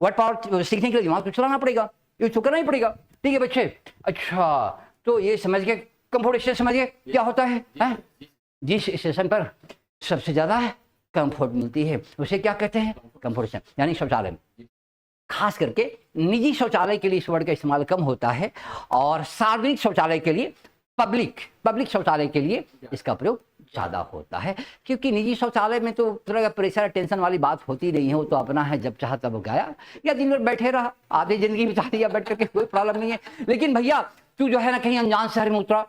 वर्ड पावर सीखने के लिए दिमाग तो चलाना पड़ेगा, यूज तो करना ही पड़ेगा, ठीक है बच्चे। अच्छा तो ये समझ गए, कंफर्ट स्टेशन समझ गए क्या होता है? जिस स्टेशन पर सबसे ज्यादा कंफर्ट मिलती है उसे क्या कहते हैं? कंफर्ट स्टेशन, यानी शौचालय। खास करके निजी शौचालय के लिए इस वर्ड का इस्तेमाल कम होता है और सार्वजनिक शौचालय के लिए, पब्लिक शौचालय के लिए इसका प्रयोग ज़्यादा होता है, क्योंकि निजी शौचालय में तो तरह का प्रेशर टेंशन वाली बात होती नहीं है। वो तो अपना है, जब चाहा तब गया या दिन भर बैठे रहा, आधी जिंदगी बिता दिया बैठ करके, कोई प्रॉब्लम नहीं है। लेकिन भैया तू जो है ना कहीं अनजान शहर में उतरा,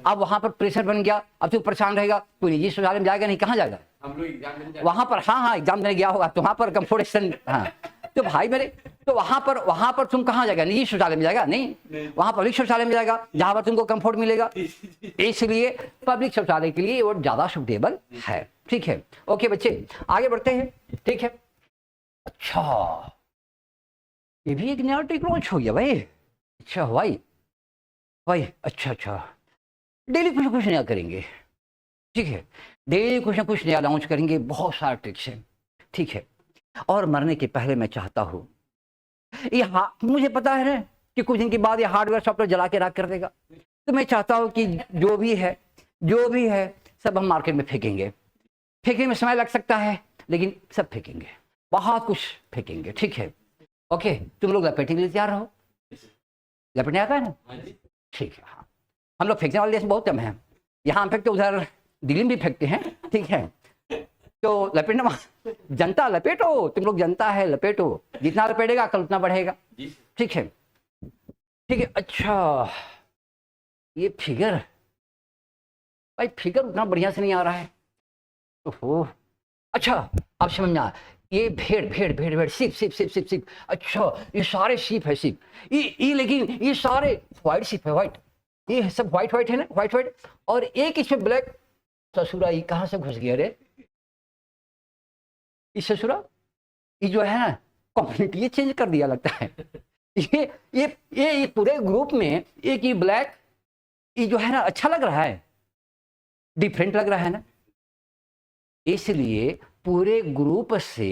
अब वहां पर प्रेशर बन गया, अब तू परेशान रहेगा, कोई निजी शौचालय में जाएगा नहीं, कहाँ जाएगा? वहां पर, हाँ एग्जाम देने गया होगा तो वहां पर कंफर्टेशन, हाँ तो भाई मेरे, तो वहां पर तुम कहाँ जाएगा? निजी शौचालय में जाएगा? नहीं, वहां पब्लिक शौचालय में जाएगा जहां पर तुमको कंफर्ट मिलेगा। इसलिए पब्लिक शौचालय के लिए वो ज्यादा सुटेबल है। ठीक है, ओके बच्चे आगे बढ़ते हैं। ठीक है, अच्छा ये भी एक नया टेक्नोलॉजी हो गया भाई। अच्छा भाई अच्छा डेली कुछ ना कुछ नया करेंगे। ठीक है, डेली कुछ ना कुछ नया लॉन्च करेंगे, बहुत सारे ट्रिक्स हैं। ठीक है, और मरने के पहले मैं चाहता हूं मुझे पता है ना कि कुछ दिन के बाद ये हार्डवेयर सॉफ्टवेयर जला के राख कर देगा, तो मैं चाहता हूं कि जो भी है सब हम मार्केट में फेंकेंगे। फेंकने में समय लग सकता है लेकिन सब फेंकेंगे, बहुत कुछ फेंकेंगे। ठीक है, ओके तुम लोग लपेटने के लिए तैयार रहो। लपेटने आता है ना? ठीक है, हाँ हम लोग फेंकने वाले देश बहुत कम हैं, यहाँ हम फेंकते उधर दिल्ली में भी फेंकते हैं। ठीक है, तो लपेटना, जनता लपेटो, तुम लोग जनता है लपेटो, जितना लपेटेगा कल उतना बढ़ेगा। ठीक है, अच्छा ये फिगर, भाई फिगर उतना बढ़िया से नहीं आ रहा है। ओहो, अच्छा अब समझ में आया, ये भेड़ सिप। अच्छा ये सारे सिप है, सिप ये लेकिन ये सारे व्हाइट सिप है, व्हाइट, ये सब व्हाइट है ना, व्हाइट और एक इसमें ब्लैक। ससुरा ये कहाँ से घुस गया रे? इस ससुरा ये जो है ना कम्युनिटी ये चेंज कर दिया लगता है। ये पूरे ग्रुप में एक ये ब्लैक, ये जो है ना अच्छा लग रहा है, डिफरेंट लग रहा है ना, इसलिए पूरे ग्रुप से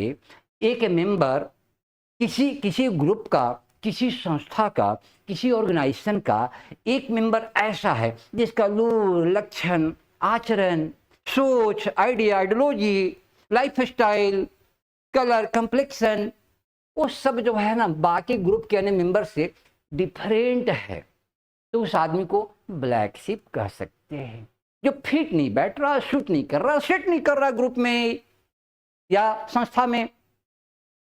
एक मेंबर, किसी ग्रुप का, किसी संस्था का, किसी ऑर्गेनाइजेशन का एक मेंबर ऐसा है जिसका लूर, लक्षण, आचरण, सोच, ideology, life style, colour, complexion, वो सब जो है ना बाकी ग्रुप के अन्य मेंबर से डिफरेंट है, तो उस आदमी को ब्लैक शिप कह सकते हैं। जो फिट नहीं बैठ रहा, शूट नहीं कर रहा, सेट नहीं कर रहा ग्रुप में या संस्था में,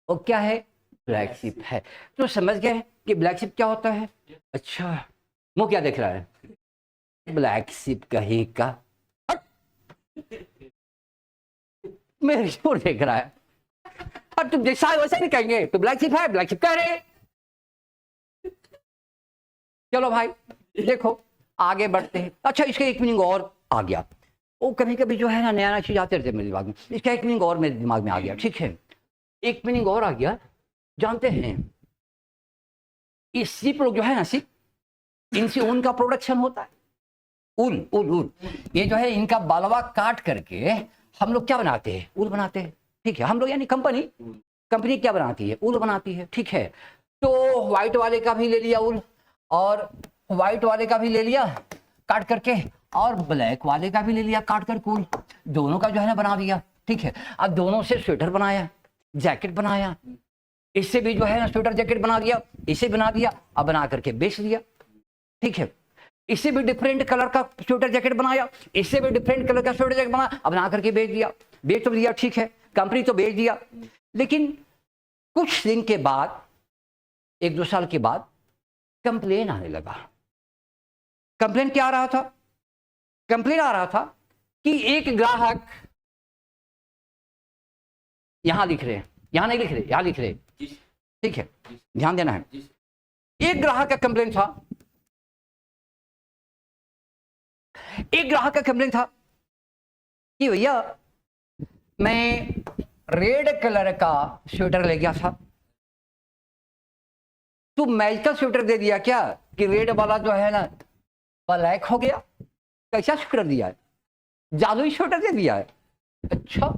वो क्या है? ब्लैक शिप है। तो समझ गए कि ब्लैक शिप क्या होता है? अच्छा मुंह क्या देख रहा है? ब्लैक शिप कहीं का मेरे जोर देख रहा है, और तुम जैसा है वैसा नहीं कहेंगे, तो ब्लैक शिप है, ब्लैक शिप कह रहे। चलो भाई देखो आगे बढ़ते हैं। अच्छा इसका एक मीनिंग और आ गया, वो कभी कभी जो है ना नया चीज आते रहते मेरे दिमाग में, इसका एक मीनिंग और मेरे दिमाग में आ गया। ठीक है, एक मीनिंग और आ गया। जानते हैं ये सिप लोग जो है ना, सिप, इनसे ऊन का प्रोडक्शन होता है, ऊन। ये जो है इनका बालवा काट करके हम लोग क्या बनाते हैं? ऊल बनाते हैं। ठीक है, हम लोग यानी कंपनी क्या बनाती है? ऊल बनाती है। ठीक है, तो व्हाइट वाले का भी ले लिया ऊल, और व्हाइट वाले का भी ले लिया काट करके, और ब्लैक वाले का भी ले लिया काट कर ऊल, दोनों का जो है ना बना दिया। ठीक है, अब दोनों से स्वेटर बनाया, जैकेट बनाया, इससे भी जो है ना स्वेटर जैकेट बना दिया, इसे बना दिया, अब बना करके बेच दिया। ठीक है, इससे भी डिफरेंट कलर का स्वेटर जैकेट बनाया, इससे भी डिफरेंट कलर का स्वेटर जैकेट बनाया, अब बना करके बेच दिया। बेच तो दिया, ठीक है, कंपनी तो बेच दिया, लेकिन कुछ दिन के बाद, 1-2 साल के बाद कंप्लेन आने लगा। कंप्लेन क्या आ रहा था? कंप्लेन आ रहा था कि एक ग्राहक, यहां लिख रहे हैं, यहां नहीं लिख रहे, यहां लिख रहे, ठीक है ध्यान देना है। एक ग्राहक का कंप्लेन था, कि भैया मैं रेड कलर का स्वेटर ले गया था, तू मैजिकल स्वेटर दे दिया क्या कि रेड वाला जो है ना ब्लैक हो गया? कैसा स्वेटर दिया है? जादुई स्वेटर दे दिया है। अच्छा,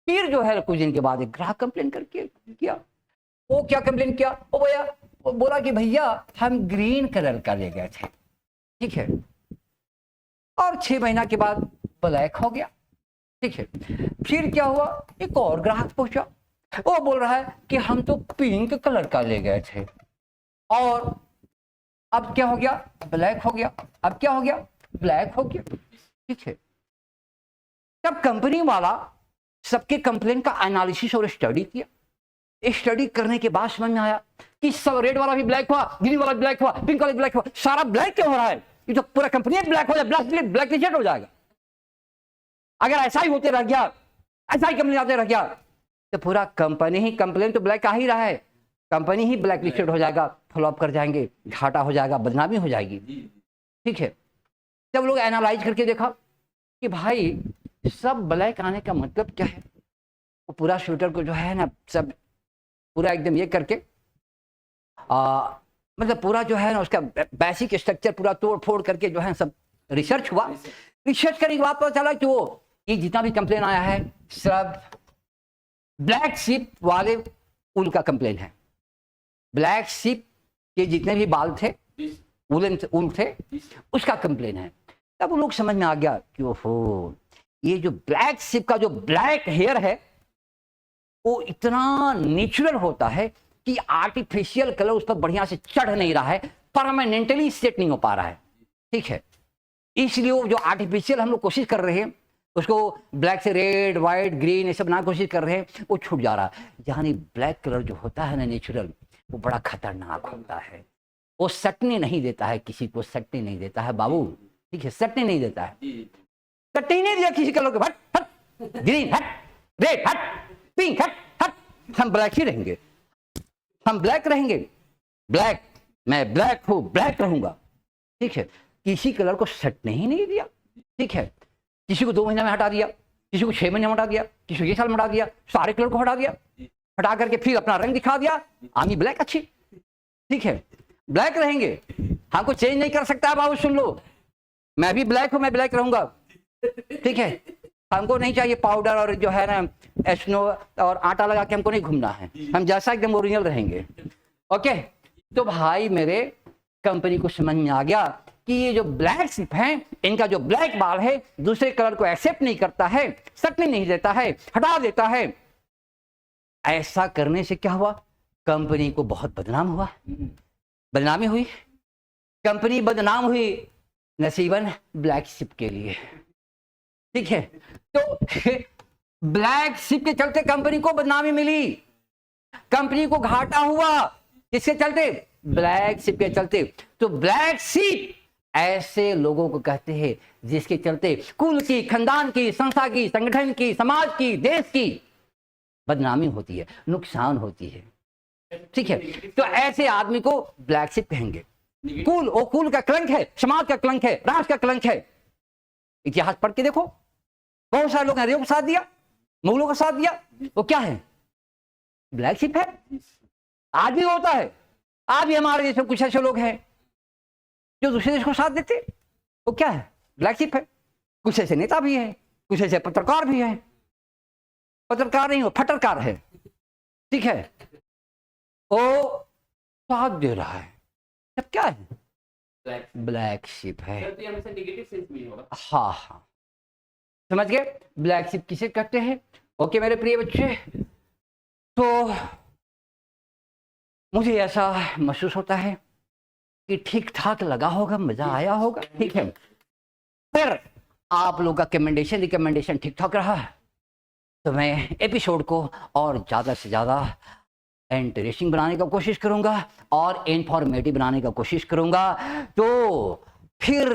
फिर जो है कुछ दिन के बाद एक ग्राहक कंप्लेन करके किया। वो क्या कंप्लेन किया? वो बोला कि भैया हम ग्रीन कलर का ले गए थे, ठीक है, और 6 महीना के बाद ब्लैक हो गया। ठीक है, फिर क्या हुआ? एक और ग्राहक पहुंचा, वो बोल रहा है कि हम तो पिंक कलर का ले गए थे और अब क्या हो गया, ब्लैक हो गया। अब क्या हो गया, ब्लैक हो गया। ठीक है, तब कंपनी वाला सबके कंप्लेन का एनालिसिस और स्टडी किया। स्टडी करने के बाद समझ में आया कि सब रेड वाला भी ब्लैक हुआ, ग्रीन वाला भी ब्लैक हुआ, पिंक वाला भी ब्लैक हुआ, सारा ब्लैक क्यों हो रहा है? ये तो पूरा कंपनी ब्लैक हो जाए, ब्लैक लिस्टेड हो जाएगा। अगर ऐसा ही होते रह गया, ऐसा ही कंपनी आते रह गया, तो पूरा कंपनी ही कंप्लेन तो ब्लैक आ ही रहा है, कंपनी ही ब्लैक लिस्टेड हो जाएगा, फ्लॉप कर जाएंगे, घाटा हो जाएगा, बदनामी हो जाएगी। ठीक है, जब लोग एनालाइज करके देखा कि भाई सब ब्लैक आने का मतलब क्या है, वो पूरा शूटर को जो है ना सब पूरा एकदम ये करके मतलब पूरा जो है ना उसका बेसिक स्ट्रक्चर पूरा तोड़ फोड़ करके जो है सब रिसर्च हुआ। रिसर्च करने के बाद पता चला कि वो ये जितना भी कंप्लेन आया है सब ब्लैक शिप वाले ऊल का कंप्लेन है। ब्लैक शिप के जितने भी बाल थे, ऊल थे, उसका कंप्लेन है। तब लोग समझ में आ गया कि ओहो, ये जो ब्लैक शिप का जो ब्लैक हेयर है वो इतना नेचुरल होता है कि आर्टिफिशियल कलर उस पर बढ़िया से चढ़ नहीं रहा है, परमानेंटली सेट नहीं हो पा रहा है। ठीक है, इसलिए वो जो आर्टिफिशियल हम लोग कोशिश कर रहे हैं उसको ब्लैक से रेड, व्हाइट, ग्रीन ये सब बनाने कोशिश कर रहे हैं, वो छूट जा रहा है। यानी ब्लैक कलर जो होता है ना नेचुरल, वो बड़ा खतरनाक होता है। वो सटने नहीं देता है, किसी को सटने नहीं देता है बाबू। ठीक है, सटने नहीं देता है, सटने ही नहीं दिया किसी कलर को। हट हट, ग्रीन हट, रेड हट, पिंक हट हट, हम ब्लैक ही रहेंगे, हम ब्लैक रहेंगे, ब्लैक, मैं ब्लैक हूं, ब्लैक रहूंगा। ठीक है, किसी कलर को सटने ही नहीं दिया। ठीक है, किसी को 2 महीने में हटा दिया, किसी को 6 महीने में हटा दिया, किसी को 1 साल में हटा दिया, सारे कलर को हटा दिया, हटा करके फिर अपना रंग दिखा दिया, आमी ब्लैक अच्छी। ठीक है, ब्लैक रहेंगे, हमको चेंज नहीं कर सकता है बाबू। सुन लो, मैं भी ब्लैक हूं, मैं ब्लैक रहूंगा। ठीक है, हमको नहीं चाहिए पाउडर और जो है ना स्नो और आटा लगा के हमको नहीं घूमना है, हम जैसा एकदम ओरिजिनल रहेंगे। ओके, तो भाई मेरे कंपनी को समझ में आ गया कि ये जो ब्लैक शिप है, इनका जो ब्लैक बाल है दूसरे कलर को एक्सेप्ट नहीं करता है, सटने नहीं देता है, हटा देता है। ऐसा करने से क्या हुआ, कंपनी को बहुत बदनाम हुआ, बदनामी हुई, कंपनी बदनाम हुई, नसीबन ब्लैक शिप के लिए। ठीक है, तो ब्लैक शिप के चलते कंपनी को बदनामी मिली, कंपनी को घाटा हुआ, किसके चलते, ब्लैक शिप के चलते। तो ब्लैक शिप ऐसे लोगों को कहते हैं जिसके चलते कुल की, खानदान की, संस्था की, संगठन की, समाज की, देश की बदनामी होती है, नुकसान होती है। ठीक है, तो ऐसे आदमी को ब्लैक शिप कहेंगे। कुल, वो कुल का कलंक है, समाज का कलंक है, राष्ट्र का कलंक है। इतिहास पढ़ के देखो, बहुत सारे लोग ने अंग्रेजों का साथ दिया, मुगलों का साथ दिया, वो क्या है, ब्लैक शिप है। आज भी होता है, आज भी हमारे देश में कुछ ऐसे लोग हैं जो दूसरे देश को साथ देते, वो क्या है, ब्लैक शिप है। कुछ ऐसे नेता भी हैं, कुछ ऐसे पत्रकार भी हैं, पत्रकार नहीं हो, फटरकार है। ठीक है, वो साथ दे रहा है, सब क्या है, ब्लैक शिप है। हाँ हाँ, समझ गए, ब्लैक शिप किसे कहते हैं। ओके मेरे प्रिय बच्चे, तो मुझे ऐसा महसूस होता है कि ठीक ठाक लगा होगा, मजा आया होगा। ठीक है, फिर आप लोग का रिकमेंडेशन ठीक ठाक रहा, तो मैं एपिसोड को और ज़्यादा से ज़्यादा इंटरेस्टिंग बनाने का कोशिश करूंगा और इंफॉर्मेटिव बनाने का कोशिश करूंगा। तो फिर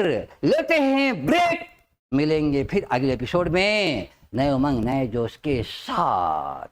लेते हैं ब्रेक, मिलेंगे फिर अगले एपिसोड में नए उमंग नए जोश के साथ।